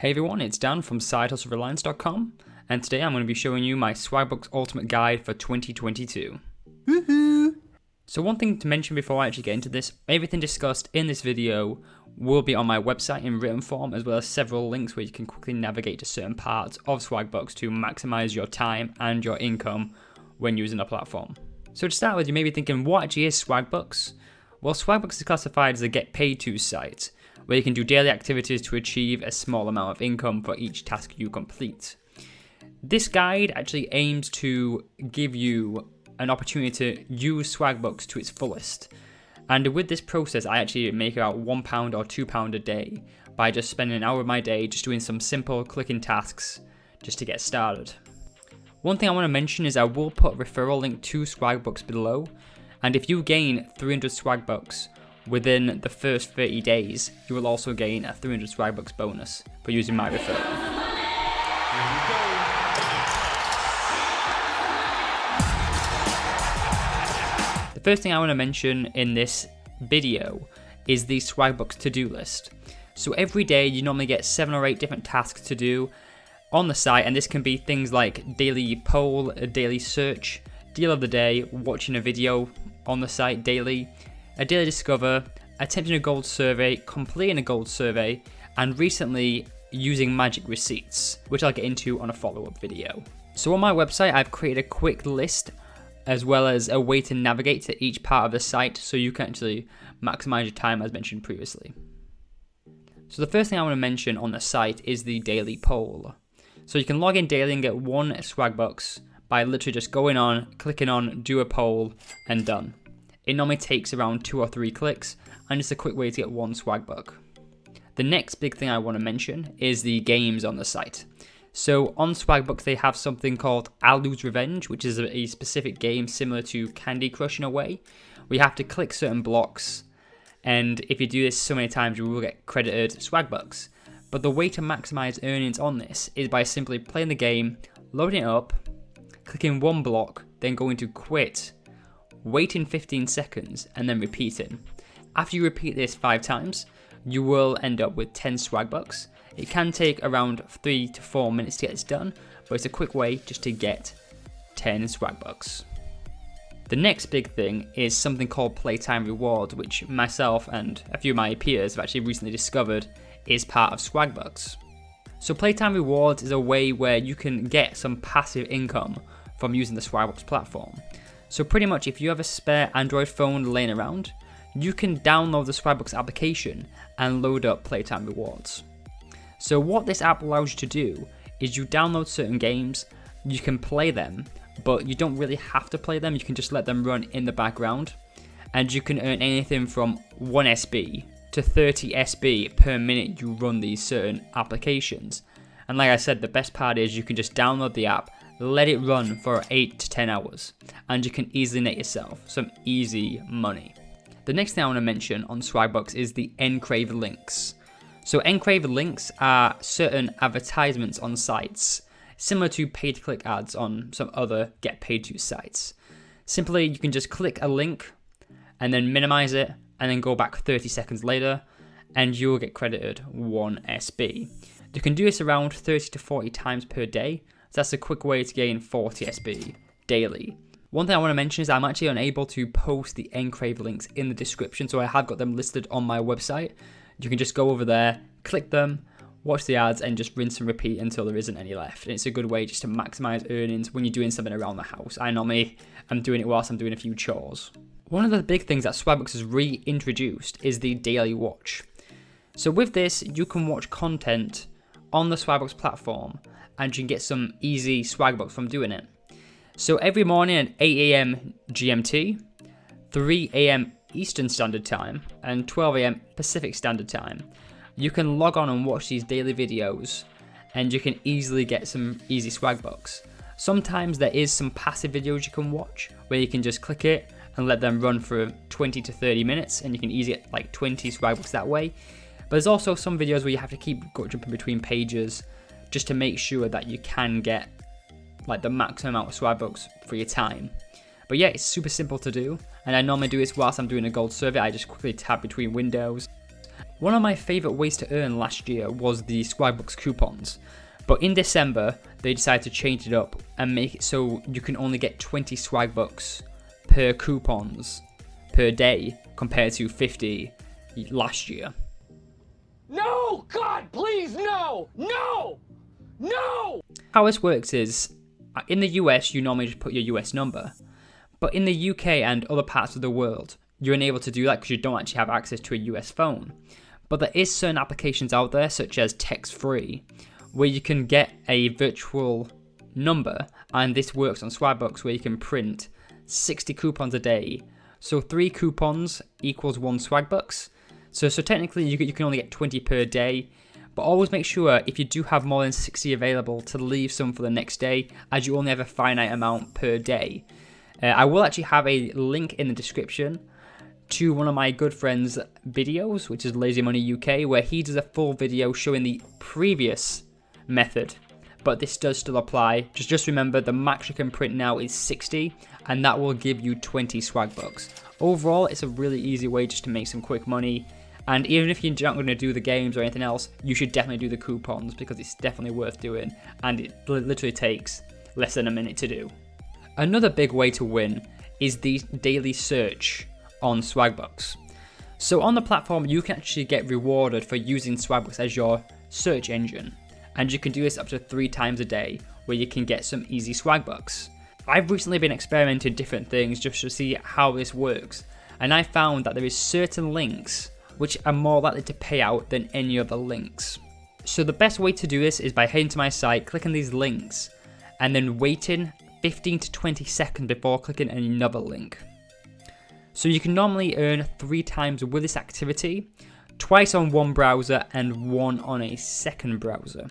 Hey everyone, it's Dan from SideHustleReliance.com, and today I'm going to be showing you my Swagbucks Ultimate Guide for 2022. Woohoo! So one thing to mention before I actually get into this, everything discussed in this video will be on my website in written form, as well as several links where you can quickly navigate to certain parts of Swagbucks to maximize your time and your income when using the platform. So to start with, you may be thinking, what actually is Swagbucks? Well, Swagbucks is classified as a get paid to site, where you can do daily activities to achieve a small amount of income for each task you complete. This guide actually aims to give you an opportunity to use Swagbucks to its fullest. And with this process, I actually make about £1 or £2 a day by just spending an hour of my day just doing some simple clicking tasks just to get started. One thing I want to mention is I will put a referral link to Swagbucks below, and if you gain 300 Swagbucks within the first 30 days, you will also gain a 300 Swagbucks bonus for using my referral. The first thing I want to mention in this video is the Swagbucks to-do list. So every day you normally get 7 or 8 different tasks to do on the site, and this can be things like daily poll, a daily search, deal of the day, watching a video on the site daily, a daily discover, attempting a gold survey, completing a gold survey, and recently using magic receipts, which I'll get into on a follow-up video. So on my website, I've created a quick list as well as a way to navigate to each part of the site so you can actually maximize your time as mentioned previously. So the first thing I want to mention on the site is the daily poll. So you can log in daily and get 1 Swagbucks by literally just going on, clicking on, do a poll, and done. It normally takes around 2 or 3 clicks, and it's a quick way to get 1 Swagbuck. The next big thing I want to mention is the games on the site. So on Swagbucks they have something called Alu's Revenge, which is a specific game similar to Candy Crush in a way, where you have to click certain blocks, and if you do this so many times you will get credited Swagbucks. But the way to maximize earnings on this is by simply playing the game, loading it up, clicking 1 block, then going to quit, waiting 15 seconds, and then repeating. After you repeat this 5 times, you will end up with 10 Swagbucks. It can take around 3 to 4 minutes to get this done, but it's a quick way just to get 10 Swagbucks. The next big thing is something called Playtime Rewards, which myself and a few of my peers have actually recently discovered is part of Swagbucks. So Playtime Rewards is a way where you can get some passive income from using the Swagbucks platform. So pretty much if you have a spare Android phone laying around, you can download the Swagbucks application and load up Playtime Rewards. So what this app allows you to do is you download certain games, you can play them, but you don't really have to play them, you can just let them run in the background, and you can earn anything from 1 SB to 30 SB per minute you run these certain applications. And like I said, the best part is you can just download the app, let it run for 8 to 10 hours, and you can easily net yourself some easy money. The next thing I want to mention on Swagbucks is the Encrave links. So Encrave links are certain advertisements on sites, similar to pay-to-click ads on some other get-paid-to sites. Simply, you can just click a link and then minimize it, and then go back 30 seconds later, and you'll get credited 1 SB. You can do this around 30 to 40 times per day, so that's a quick way to gain 40 SB daily. One thing I want to mention is I'm actually unable to post the Encrave links in the description, so I have got them listed on my website. You can just go over there, click them, watch the ads, and just rinse and repeat until there isn't any left. And it's a good way just to maximize earnings when you're doing something around the house. I normally am doing it whilst I'm doing a few chores. One of the big things that Swagbucks has reintroduced is the Daily Watch. So with this, you can watch content on the Swagbucks platform, and you can get some easy Swagbucks from doing it. So every morning at 8 AM GMT, 3 AM Eastern Standard Time, and 12 AM Pacific Standard Time, you can log on and watch these daily videos, and you can easily get some easy Swagbucks. Sometimes there is some passive videos you can watch, where you can just click it and let them run for 20 to 30 minutes, and you can easily get like 20 Swagbucks that way. But there's also some videos where you have to keep jumping between pages just to make sure that you can get like the maximum amount of Swagbucks for your time. But yeah, it's super simple to do, and I normally do this whilst I'm doing a gold survey. I just quickly tab between windows, One of my favourite ways to earn last year was the Swagbucks coupons, but in December they decided to change it up and make it so you can only get 20 Swagbucks per coupons per day compared to 50 last year. No! God, please, no! No! No! How this works is, in the US you normally just put your US number, but in the UK and other parts of the world you're unable to do that because you don't actually have access to a US phone. But there is certain applications out there, such as Text-Free, where you can get a virtual number, and this works on Swagbucks where you can print 60 coupons a day. So 3 coupons equals 1 Swagbucks. So technically you can only get 20 per day, but always make sure if you do have more than 60 available to leave some for the next day, as you only have a finite amount per day. I will actually have a link in the description to one of my good friends' videos, which is Lazy Money UK, where he does a full video showing the previous method, but this does still apply. Just remember the max you can print now is 60, and that will give you 20 Swagbucks. Overall, it's a really easy way just to make some quick money, and even if you're not going to do the games or anything else, you should definitely do the coupons because it's definitely worth doing, and it literally takes less than a minute to do. Another big way to win is the daily search on Swagbucks. So on the platform you can actually get rewarded for using Swagbucks as your search engine, and you can do this up to 3 times a day where you can get some easy Swagbucks. I've recently been experimenting different things just to see how this works, and I found that there is certain links which are more likely to pay out than any other links. So the best way to do this is by heading to my site, clicking these links, and then waiting 15 to 20 seconds before clicking another link. So you can normally earn 3 times with this activity, twice on one browser and 1 on a second browser.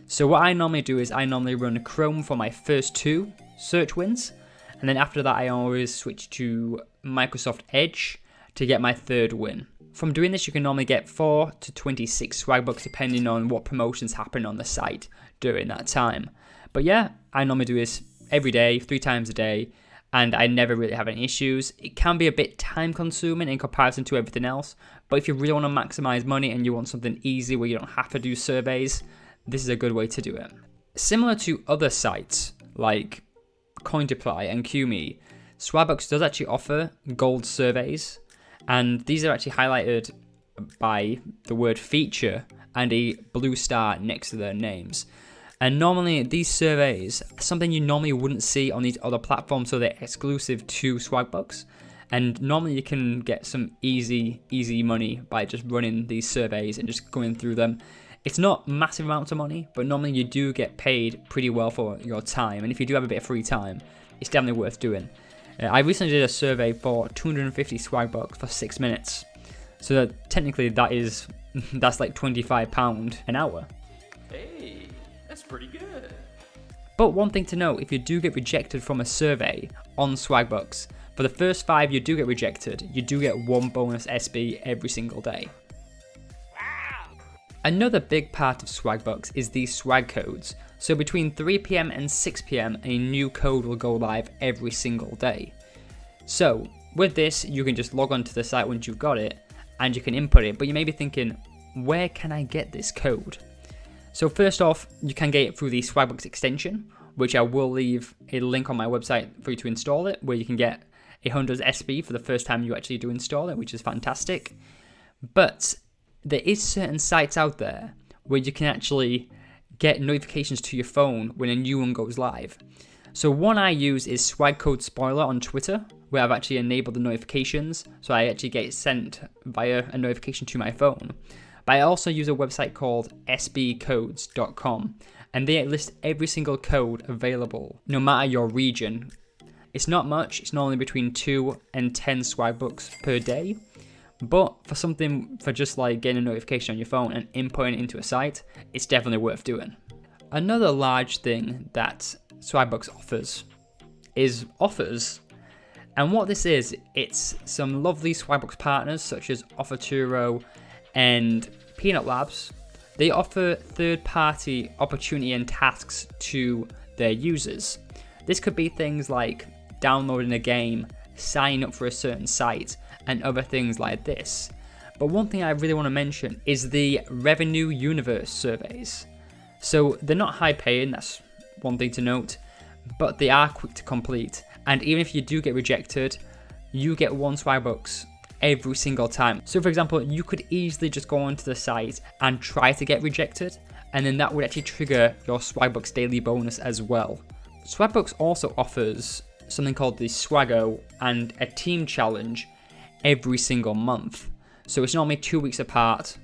So what I normally do is I normally run Chrome for my first 2 search wins, and then after that I always switch to Microsoft Edge to get my 3rd win. From doing this you can normally get 4 to 26 Swagbucks depending on what promotions happen on the site during that time. But yeah, I normally do this every day, 3 times a day, and I never really have any issues. It can be a bit time consuming in comparison to everything else, but if you really want to maximize money and you want something easy where you don't have to do surveys, this is a good way to do it. Similar to other sites like Cointoply and QMe, Swagbucks does actually offer gold surveys, and these are actually highlighted by the word feature and a blue star next to their names. And normally these surveys are something you normally wouldn't see on these other platforms, so they're exclusive to Swagbucks. And normally you can get some easy money by just running these surveys and just going through them. It's not massive amounts of money, but normally you do get paid pretty well for your time. And if you do have a bit of free time, it's definitely worth doing. I recently did a survey for 250 Swagbucks for 6 minutes. So technically that's like £25 an hour. Hey, that's pretty good. But one thing to note, if you do get rejected from a survey on Swagbucks, for the first 5 you do get rejected, you do get 1 bonus SB every single day. Wow. Another big part of Swagbucks is the Swagcodes. So between 3 PM and 6 PM, a new code will go live every single day. So with this, you can just log on to the site once you've got it, and you can input it, but you may be thinking, where can I get this code? So first off, you can get it through the Swagbucks extension, which I will leave a link on my website for you to install it, where you can get 100 SB for the first time you actually do install it, which is fantastic. But there is certain sites out there where you can actually get notifications to your phone when a new one goes live. So one I use is Swagcode Spoiler on Twitter, where I've actually enabled the notifications, so I actually get it sent via a notification to my phone. But I also use a website called sbcodes.com, and they list every single code available, no matter your region. It's not much, it's normally between 2 and 10 Swagbucks per day, but for just like getting a notification on your phone and inputting it into a site, it's definitely worth doing. Another large thing that Swagbucks offers is offers. And what this is, it's some lovely Swagbucks partners such as Offerturo and Peanut Labs. They offer third-party opportunity and tasks to their users. This could be things like downloading a game, signing up for a certain site, and other things like this. But one thing I really want to mention is the Revenue Universe surveys. So they're not high paying, that's one thing to note, but they are quick to complete. And even if you do get rejected, you get 1 Swagbucks every single time. So for example, you could easily just go onto the site and try to get rejected, and then that would actually trigger your Swagbucks daily bonus as well. Swagbucks also offers something called the Swago and a team challenge every single month. So it's normally 2 weeks apart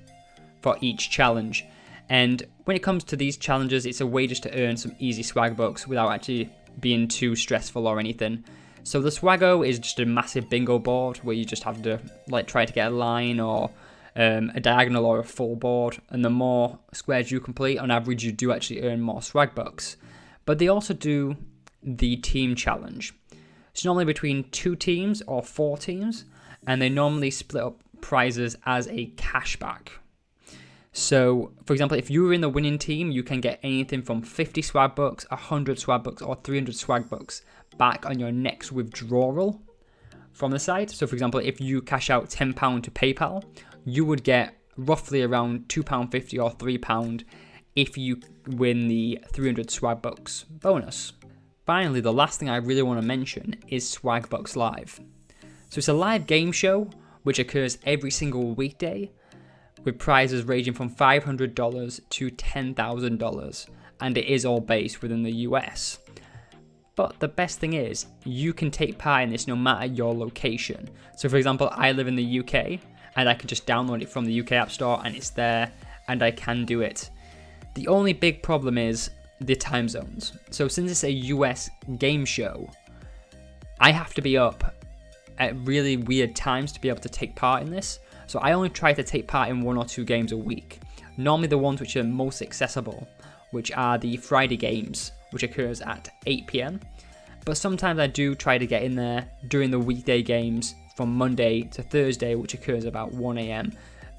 for each challenge. And when it comes to these challenges, it's a way just to earn some easy Swagbucks without actually being too stressful or anything. So the Swago is just a massive bingo board where you just have to like try to get a line or a diagonal or a full board, and the more squares you complete, on average you do actually earn more Swagbucks. But they also do the team challenge. It's normally between 2 teams or 4 teams, and they normally split up prizes as a cashback. So, for example, if you were in the winning team, you can get anything from 50 Swagbucks, 100 Swagbucks, or 300 Swagbucks back on your next withdrawal from the site. So, for example, if you cash out £10 to PayPal, you would get roughly around £2.50 or £3 if you win the 300 Swagbucks bonus. Finally, the last thing I really want to mention is Swagbucks Live. So it's a live game show which occurs every single weekday, with prizes ranging from $500 to $10,000, and it is all based within the US. But the best thing is, you can take part in this no matter your location. So for example, I live in the UK, and I can just download it from the UK App Store, and it's there, and I can do it. The only big problem is the time zones. So since it's a US game show, I have to be up at really weird times to be able to take part in this. So I only try to take part in 1 or 2 games a week. Normally the ones which are most accessible, which are the Friday games, which occurs at 8 PM. But sometimes I do try to get in there during the weekday games from Monday to Thursday, which occurs about 1 AM.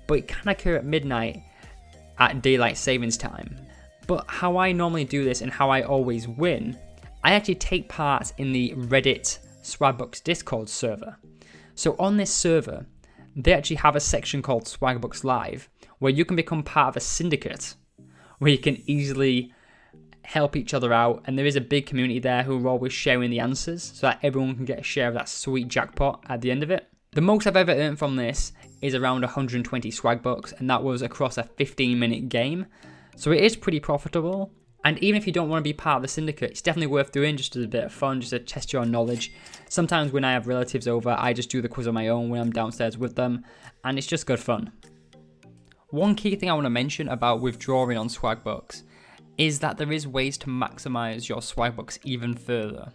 But it can occur at midnight at daylight savings time. But how I normally do this and how I always win, I actually take part in the Reddit Swagbucks Discord server. So on this server, they actually have a section called Swagbucks Live, where you can become part of a syndicate, where you can easily help each other out, and there is a big community there who are always sharing the answers, so that everyone can get a share of that sweet jackpot at the end of it. The most I've ever earned from this is around 120 Swagbucks, and that was across a 15-minute game, so it is pretty profitable. And even if you don't want to be part of the syndicate, it's definitely worth doing just as a bit of fun, just to test your knowledge. Sometimes when I have relatives over, I just do the quiz on my own when I'm downstairs with them, and it's just good fun. One key thing I want to mention about withdrawing on Swagbucks is that there is ways to maximize your Swagbucks even further.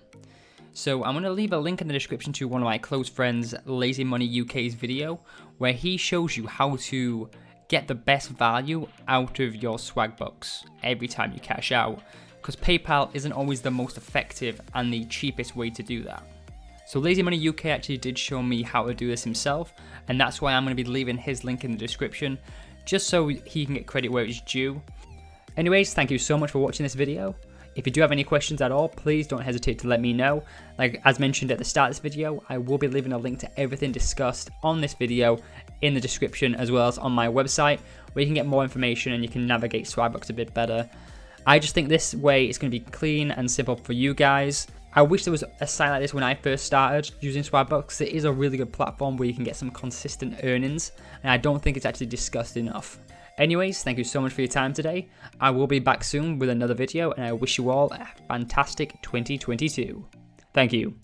So I'm going to leave a link in the description to one of my close friends, Lazy Money UK's video, where he shows you how to get the best value out of your Swagbucks every time you cash out, because PayPal isn't always the most effective and the cheapest way to do that. So Lazy Money UK actually did show me how to do this himself, and that's why I'm going to be leaving his link in the description, just so he can get credit where it's due. Anyways, thank you so much for watching this video. If you do have any questions at all, please don't hesitate to let me know. Like as mentioned at the start of this video, I will be leaving a link to everything discussed on this video in the description, as well as on my website, where you can get more information and you can navigate Swagbucks a bit better. I just think this way it's going to be clean and simple for you guys. I wish there was a site like this when I first started using Swagbucks. It is a really good platform where you can get some consistent earnings, and I don't think it's actually discussed enough. Anyways, thank you so much for your time today. I will be back soon with another video, and I wish you all a fantastic 2022. Thank you.